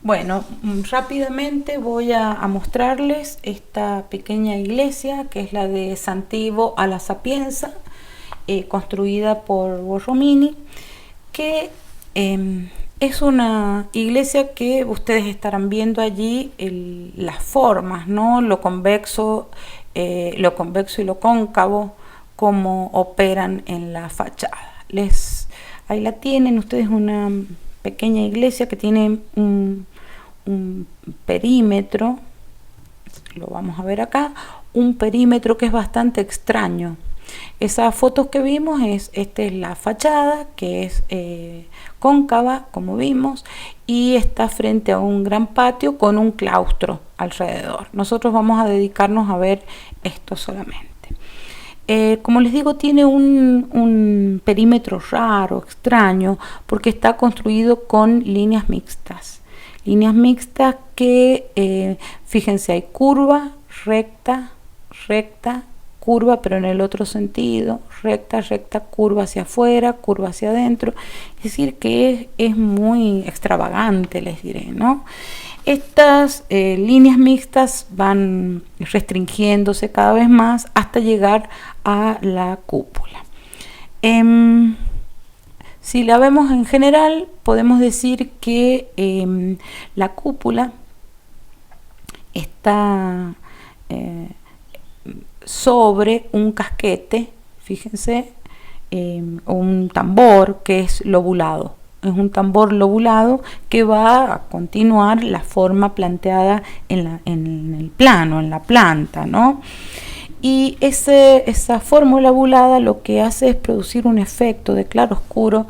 Bueno, rápidamente voy a mostrarles esta pequeña iglesia que es la de Santivo a la Sapienza, construida por Borromini, que es una iglesia que ustedes estarán viendo allí las formas, ¿no? Lo convexo y lo cóncavo, cómo operan en la fachada. Ahí la tienen ustedes, una pequeña iglesia que tiene un perímetro, lo vamos a ver acá, un perímetro que es bastante extraño. Esas fotos que vimos, esta es la fachada, que es cóncava, como vimos, y está frente a un gran patio con un claustro alrededor. Nosotros vamos a dedicarnos a ver esto solamente. Como les digo, tiene un perímetro raro, extraño, porque está construido con líneas mixtas. Líneas mixtas que, fíjense, hay curva, recta, recta, curva, pero en el otro sentido, recta, recta, curva hacia afuera, curva hacia adentro. Es decir, que es muy extravagante, les diré, ¿no? Estas líneas mixtas van restringiéndose cada vez más hasta llegar a la cúpula. Si la vemos en general, podemos decir que la cúpula está sobre un casquete, fíjense, un tambor que es lobulado. Es un tambor lobulado que va a continuar la forma planteada en el plano, en la planta, ¿no? Y esa forma lobulada lo que hace es producir un efecto de claro-oscuro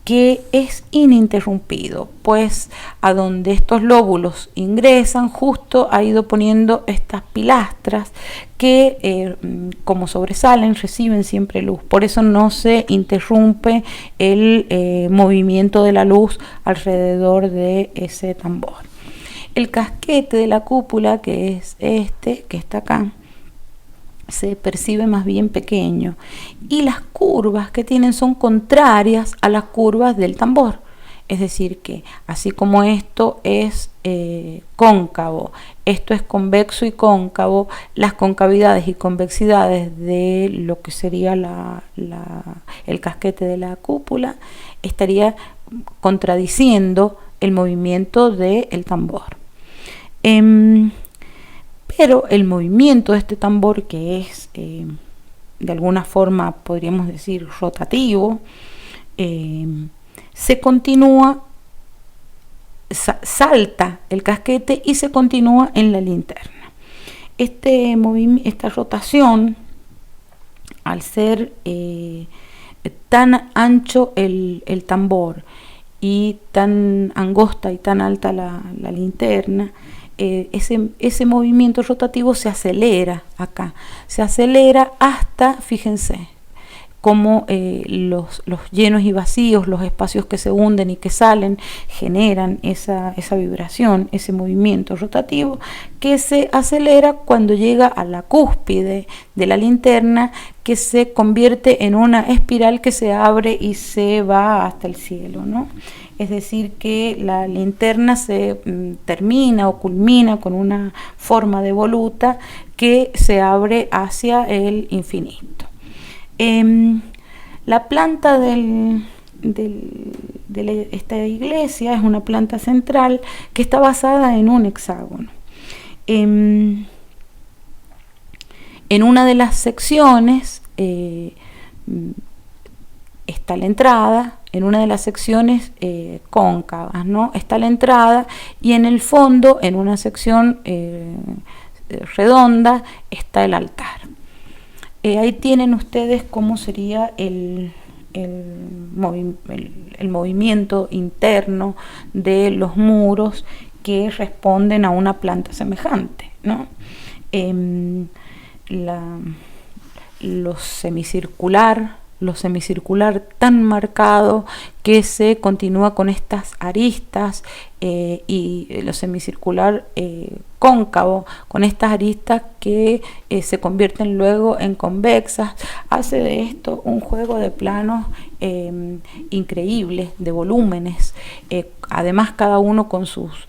que es ininterrumpido, pues a donde estos lóbulos ingresan justo ha ido poniendo estas pilastras que como sobresalen reciben siempre luz, por eso no se interrumpe el movimiento de la luz alrededor de ese tambor. El casquete de la cúpula, que es este que está acá, se percibe más bien pequeño, y las curvas que tienen son contrarias a las curvas del tambor. Es decir, que así como esto es cóncavo, esto es convexo y cóncavo, las concavidades y convexidades de lo que sería el casquete de la cúpula estaría contradiciendo el movimiento del tambor. Pero el movimiento de este tambor, que es de alguna forma podríamos decir rotativo, se continúa, salta el casquete y se continúa en la linterna. Esta rotación, al ser tan ancho el tambor y tan angosta y tan alta la linterna, ese movimiento rotativo se acelera acá, se acelera hasta, fíjense, como los llenos y vacíos, los espacios que se hunden y que salen, generan esa vibración, ese movimiento rotativo que se acelera cuando llega a la cúspide de la linterna, que se convierte en una espiral que se abre y se va hasta el cielo, ¿no? Es decir, que la linterna se termina o culmina con una forma de voluta que se abre hacia el infinito. La planta de esta iglesia es una planta central que está basada en un hexágono. En una de las secciones está la entrada, en una de las secciones cóncavas, ¿no? Está la entrada, y en el fondo, en una sección redonda, está el altar. Ahí tienen ustedes cómo sería el movimiento interno de los muros que responden a una planta semejante, ¿no? Lo semicircular tan marcado que se continúa con estas aristas, y lo semicircular cóncavo con estas aristas que se convierten luego en convexas, hace de esto un juego de planos increíbles de volúmenes, además cada uno con sus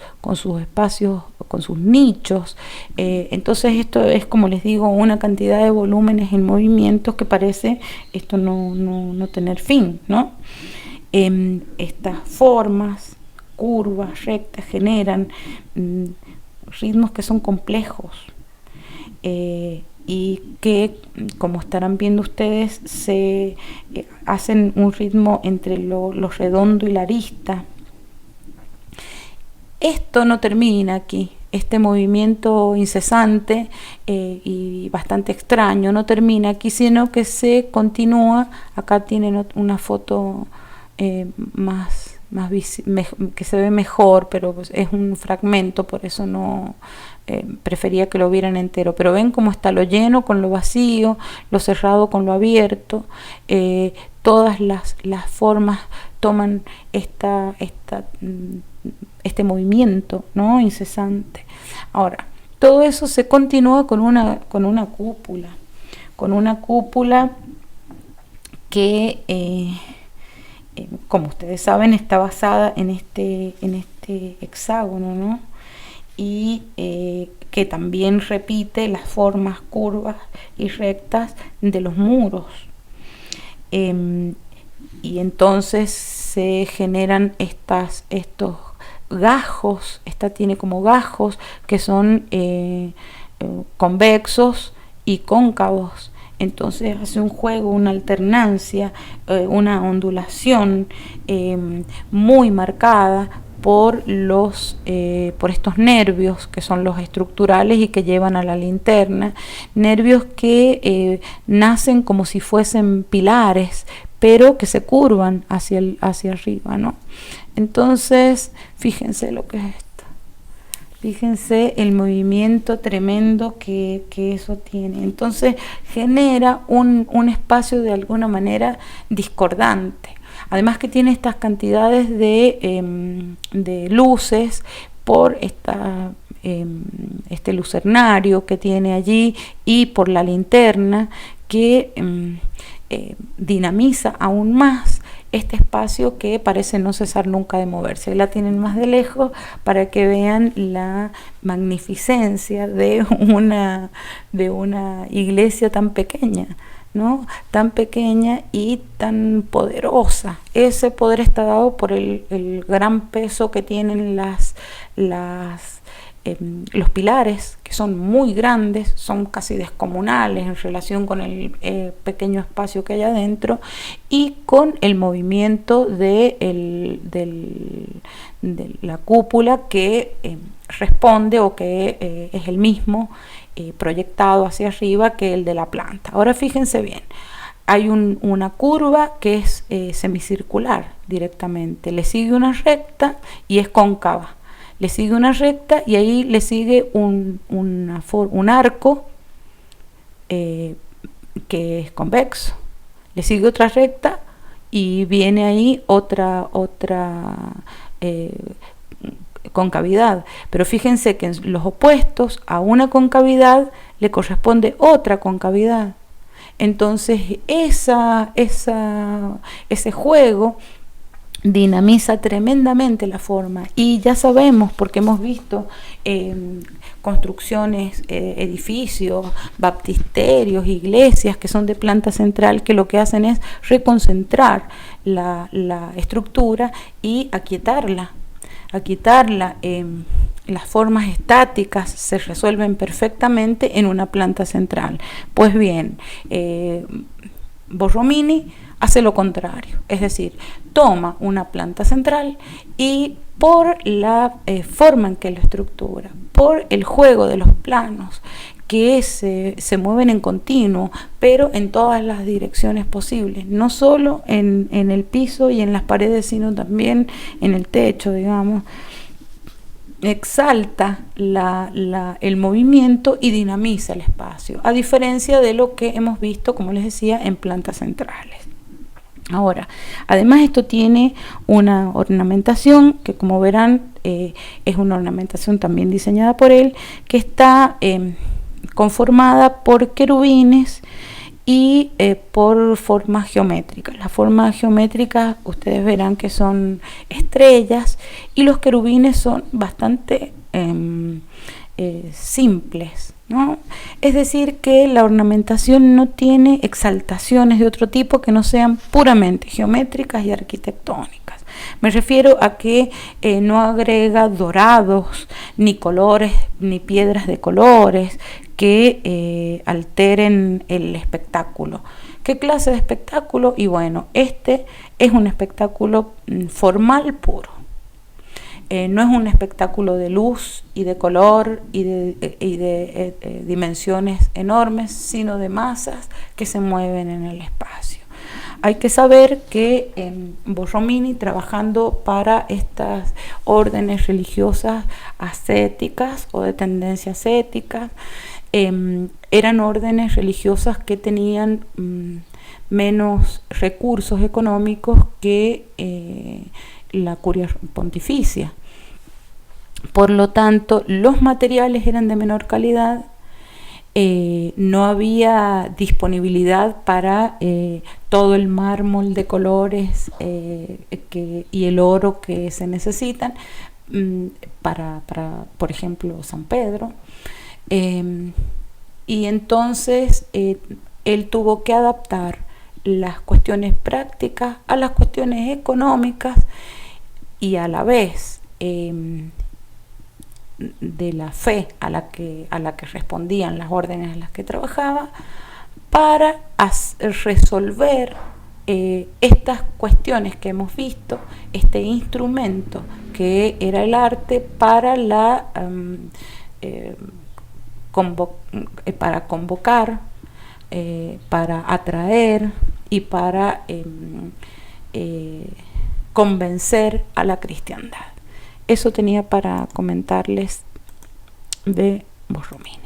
espacios, con sus nichos. Entonces esto es, como les digo, una cantidad de volúmenes en movimientos que parece esto no tener fin, ¿no? Estas formas, curvas, rectas, generan ritmos que son complejos, y que, como estarán viendo ustedes, se hacen un ritmo entre lo redondo y la arista. Esto no termina aquí. Este movimiento incesante y bastante extraño no termina aquí, sino que se continúa. Acá tienen una foto que se ve mejor, pero pues es un fragmento, por eso no prefería que lo vieran entero. Pero ven cómo está lo lleno con lo vacío, lo cerrado con lo abierto. Todas las formas toman este movimiento, ¿no?, incesante. Ahora, todo eso se continúa con una cúpula que como ustedes saben, está basada en este hexágono, ¿no? Y que también repite las formas curvas y rectas de los muros. Y entonces se generan estos gajos. Esta tiene como gajos que son convexos y cóncavos. Entonces hace un juego, una alternancia, una ondulación muy marcada por estos nervios que son los estructurales y que llevan a la linterna, nervios que nacen como si fuesen pilares, pero que se curvan hacia arriba, ¿no? Entonces, fíjense lo que es esto. Fíjense el movimiento tremendo que eso tiene. Entonces genera un espacio de alguna manera discordante. Además que tiene estas cantidades de luces por este lucernario que tiene allí y por la linterna que dinamiza aún más este espacio que parece no cesar nunca de moverse. Ahí la tienen más de lejos para que vean la magnificencia de una iglesia tan pequeña, ¿no? Tan pequeña y tan poderosa. Ese poder está dado por el gran peso que tienen los pilares, que son muy grandes, son casi descomunales en relación con el pequeño espacio que hay adentro, y con el movimiento de la cúpula que responde o que es el mismo proyectado hacia arriba que el de la planta. Ahora fíjense bien, hay una curva que es semicircular directamente, le sigue una recta y es cóncava. Le sigue una recta y ahí le sigue un arco que es convexo. Le sigue otra recta y viene ahí otra concavidad. Pero fíjense que en los opuestos a una concavidad le corresponde otra concavidad. Entonces ese juego dinamiza tremendamente la forma, y ya sabemos, porque hemos visto construcciones, edificios, baptisterios, iglesias que son de planta central, que lo que hacen es reconcentrar la estructura y aquietarla. Las formas estáticas se resuelven perfectamente en una planta central. Pues bien, Borromini hace lo contrario, es decir, toma una planta central y por la forma en que lo estructura, por el juego de los planos que se mueven en continuo, pero en todas las direcciones posibles, no solo en el piso y en las paredes, sino también en el techo, digamos, exalta el movimiento y dinamiza el espacio, a diferencia de lo que hemos visto, como les decía, en plantas centrales. Ahora, además esto tiene una ornamentación que, como verán, es una ornamentación también diseñada por él, que está conformada por querubines y por formas geométricas. Las formas geométricas ustedes verán que son estrellas, y los querubines son bastante simples, ¿no? Es decir, que la ornamentación no tiene exaltaciones de otro tipo que no sean puramente geométricas y arquitectónicas. Me refiero a que no agrega dorados, ni colores, ni piedras de colores que alteren el espectáculo. ¿Qué clase de espectáculo? Y bueno, este es un espectáculo formal puro. No es un espectáculo de luz y de color y de dimensiones enormes, sino de masas que se mueven en el espacio. Hay que saber que Borromini, trabajando para estas órdenes religiosas ascéticas o de tendencia ascética, eran órdenes religiosas que tenían menos recursos económicos que la curia pontificia. Por lo tanto, los materiales eran de menor calidad, no había disponibilidad para todo el mármol de colores y el oro que se necesitan para, por ejemplo, San Pedro. Y entonces él tuvo que adaptar las cuestiones prácticas a las cuestiones económicas, y a la vez de la fe a la que respondían las órdenes a las que trabajaba, para resolver estas cuestiones que hemos visto, este instrumento que era el arte para para convocar, para atraer y para convencer a la cristiandad. Eso tenía para comentarles de Borromini.